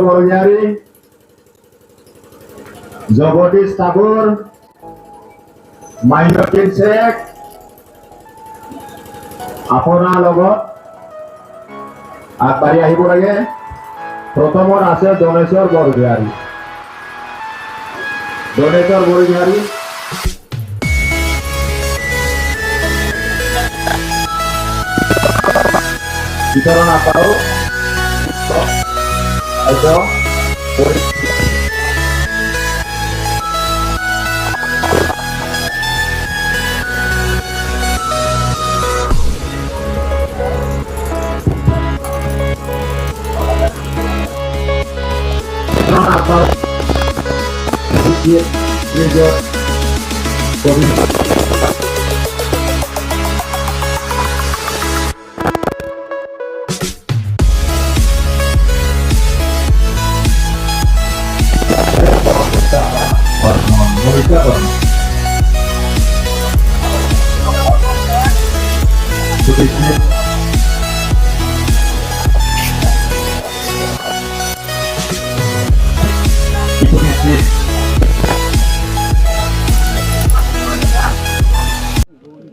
বৰগিয়াৰী জগদীশ ঠাকুৰ মাইনটিন শেখ আপোনাৰ লগত আগবাঢ়ি আহিব লাগে। প্ৰথমত আছে দনেশ্বৰ বৰগিয়াৰী। দনেশ্বৰ বৰগিয়াৰী বিতৰণ আপাৰো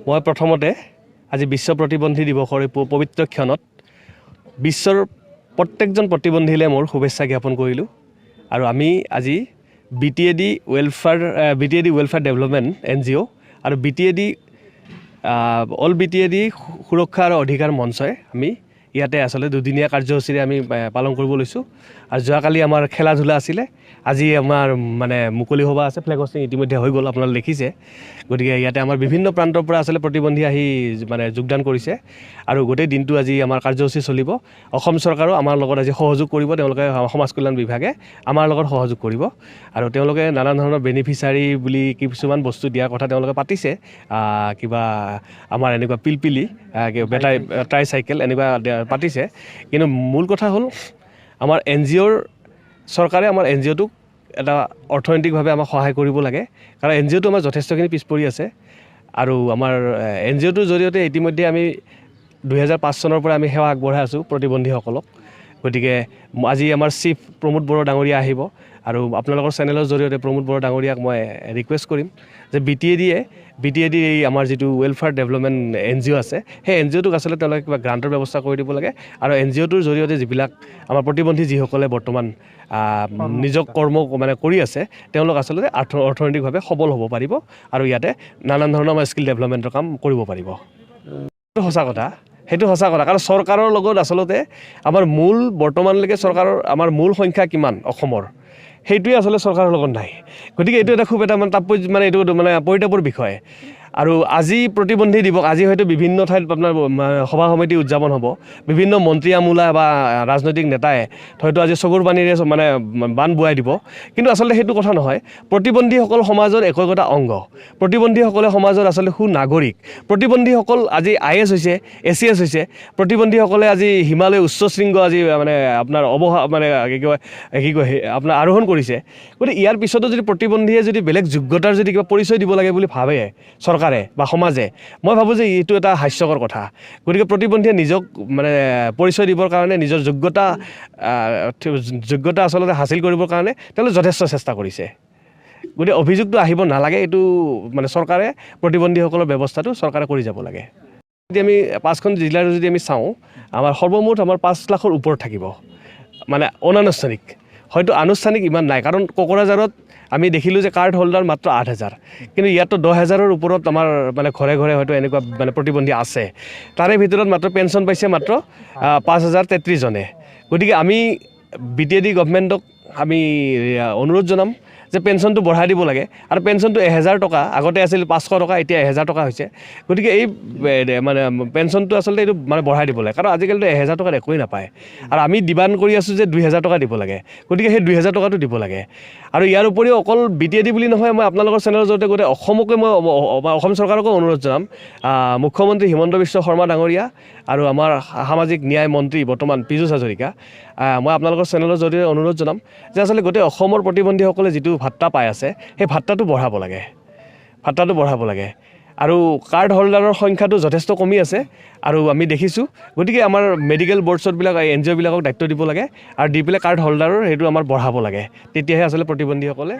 মই প্ৰথমতে আজি বিশ্ব প্ৰতিবন্ধী দিৱসৰ এই পবিত্ৰ ক্ষণত বিশ্বৰ প্ৰত্যেকজন প্ৰতিবন্ধীলৈ মোৰ শুভেচ্ছা জ্ঞাপন কৰিলোঁ। আৰু আমি আজি BTAD ৱেলফেয়াৰ ডেভেলপমেণ্ট NGO আৰু অল BTAD সুৰক্ষা আৰু অধিকাৰ মঞ্চই আমি ইয়াতে আচলতে দুদিনীয়া কাৰ্যসূচীৰে আমি পালন কৰিব লৈছোঁ। আৰু যোৱাকালি আমাৰ খেলা ধূলা আছিলে, আজি আমাৰ মানে মুকলি সভা আছে, ফ্লেগ হোষ্টিং ইতিমধ্যে হৈ গ'ল, আপোনালোকে দেখিছে। গতিকে ইয়াতে আমাৰ বিভিন্ন প্ৰান্তৰ পৰা আচলতে প্ৰতিবন্ধী আহি মানে যোগদান কৰিছে আৰু গোটেই দিনটো আজি আমাৰ কাৰ্যসূচী চলিব। অসম চৰকাৰো আমাৰ লগত আজি সহযোগ কৰিব, তেওঁলোকে সমাজ কল্যাণ বিভাগে আমাৰ লগত সহযোগ কৰিব আৰু তেওঁলোকে নানান ধৰণৰ বেনিফিচাৰী বুলি কিছুমান বস্তু দিয়াৰ কথা তেওঁলোকে পাতিছে। কিবা আমাৰ এনেকুৱা পিলপিলি বেটাৰী ট্ৰাইচাইকেল এনেকুৱা পাতিছে। কিন্তু মূল কথা হ'ল আমাৰ চৰকাৰে আমাৰ NGOটোক এটা অৰ্থনৈতিকভাৱে আমাক সহায় কৰিব লাগে, কাৰণ NGOটো আমাৰ যথেষ্টখিনি পিছ পৰি আছে। আৰু আমাৰ NGOটোৰ জৰিয়তে ইতিমধ্যে আমি 2005 চনৰ পৰা আমি সেৱা আগবঢ়াই আছোঁ প্ৰতিবন্ধীসকলক। গতিকে আজি আমাৰ চিফ প্ৰমোদ বড়ো ডাঙৰীয়া আহিব আৰু আপোনালোকৰ চেনেলৰ জৰিয়তে প্ৰমোদ বড়ো ডাঙৰীয়াক মই ৰিকুৱেষ্ট কৰিম যে BTAD এই আমাৰ যিটো ৱেলফেয়াৰ ডেভেলপমেণ্ট NGO আছে, সেই NGOটোক আচলতে তেওঁলোকে কিবা গ্ৰাণ্টৰ ব্যৱস্থা কৰি দিব লাগে। আৰু NGOটোৰ জৰিয়তে যিবিলাক আমাৰ প্ৰতিবন্ধী যিসকলে বৰ্তমান নিজক কৰ্ম মানে কৰি আছে, তেওঁলোক আচলতে অৰ্থনৈতিকভাৱে সবল হ'ব পাৰিব আৰু ইয়াতে নানান ধৰণৰ আমাৰ স্কিল ডেভেলপমেণ্টৰ কাম কৰিব পাৰিব। সেইটো সঁচা কথা, কাৰণ চৰকাৰৰ লগত আচলতে আমাৰ বৰ্তমানলৈকে আমাৰ মূল সংখ্যা কিমান অসমৰ, সেইটোৱে আচলতে চৰকাৰৰ লগত নাই। গতিকে এইটো এটা খুব এটা এইটো পৰিতাপৰ বিষয়। আৰু আজি প্ৰতিবন্ধী দিৱস, আজি হয়তো বিভিন্ন ঠাইত আপোনাৰ সভা সমিতি উদযাপন হ'ব, বিভিন্ন মন্ত্ৰী আমোলা বা ৰাজনৈতিক নেতাই হয়তো আজি চকুৰ পানীৰে বান বুৱাই দিব। কিন্তু আচলতে সেইটো কথা নহয়। প্ৰতিবন্ধীসকল সমাজৰ একো অংগ, প্ৰতিবন্ধীসকলে সমাজৰ আচলতে সুনাগৰিক। প্ৰতিবন্ধীসকল আজি IAS হৈছে, ACS হৈছে, প্ৰতিবন্ধীসকলে আজি হিমালয় উচ্চ শৃংগ আজি আপোনাৰ আপোনাৰ আৰোহণ কৰিছে। গতিকে ইয়াৰ পিছতো যদি প্ৰতিবন্ধীয়ে যদি বেলেগ যোগ্যতাৰ যদি কিবা পৰিচয় দিব লাগে বুলি ভাবে চৰকাৰে বা সমাজে, মই ভাবোঁ যে এইটো এটা হাস্যকৰ কথা। গতিকে প্ৰতিবন্ধীয়ে নিজক পৰিচয় দিবৰ কাৰণে, নিজৰ যোগ্যতা আচলতে হাচিল কৰিবৰ কাৰণে তেওঁলোকে যথেষ্ট চেষ্টা কৰিছে। গতিকে অভিযোগটো আহিব নালাগে, এইটো চৰকাৰে প্ৰতিবন্ধীসকলৰ ব্যৱস্থাটো চৰকাৰে কৰি যাব লাগে। যদি আমি 5খন জিলাৰ যদি আমি চাওঁ, আমাৰ সৰ্বমুঠ 5 লাখৰ ওপৰত থাকিব অনানুষ্ঠানিক। হয়তো আনুষ্ঠানিক ইমান নাই, কাৰণ কোকৰাঝাৰত আমি দেখিলোঁ যে কাৰ্ড হোল্ডাৰ মাত্ৰ 8,000, কিন্তু ইয়াততো 10,000ৰ ওপৰত আমাৰ ঘৰে ঘৰে হয়তো এনেকুৱা প্ৰতিবন্ধী আছে। তাৰে ভিতৰত মাত্ৰ পেঞ্চন পাইছে মাত্ৰ 5,033 জনে। গতিকে আমি BTAD গভৰ্ণমেণ্টক আমি অনুৰোধ জনাম যে পেঞ্চনটো বঢ়াই দিব লাগে। আৰু পেঞ্চনটো 1,000 টকা, আগতে আছিল 500 টকা, এতিয়া 1,000 টকা হৈছে। গতিকে এই পেঞ্চনটো আচলতে এইটো বঢ়াই দিব লাগে, কাৰণ আজিকালিতো 1,000 টকাত একোৱেই নাপায়। আৰু আমি ডিমাণ্ড কৰি আছোঁ যে 2,000 টকা দিব লাগে। গতিকে সেই 2,000 টকাটো দিব লাগে। আৰু ইয়াৰ উপৰিও অকল BTAD বুলি নহয়, মই আপোনালোকৰ চেনেলৰ জৰিয়তে গোটেই অসমকে মই অসম চৰকাৰকো অনুৰোধ জনাম, মুখ্যমন্ত্ৰী হিমন্ত বিশ্ব শৰ্মা ডাঙৰীয়া আৰু আমাৰ সামাজিক ন্যায় মন্ত্ৰী বৰ্তমান পীযুষ হাজৰিকা, মই আপোনালোকৰ চেনেলৰ জৰিয়তে অনুৰোধ জনাম যে আচলতে গোটেই অসমৰ প্ৰতিবন্ধীসকলে যিটো ভাত্তা পাই আছে, সেই ভাত্তাটো বঢ়াব লাগে। আৰু কাৰ্ড হোল্ডাৰৰ সংখ্যাটো যথেষ্ট কমি আছে আৰু আমি দেখিছোঁ গতিকে আমাৰ মেডিকেল বৰ্ডছবিলাক NGO বিলাকক দায়িত্ব দিব লাগে আৰু দি পেলাই কাৰ্ড হোল্ডাৰৰ সেইটো আমাৰ বঢ়াব লাগে তেতিয়াহে আচলতে প্ৰতিবন্ধীসকলে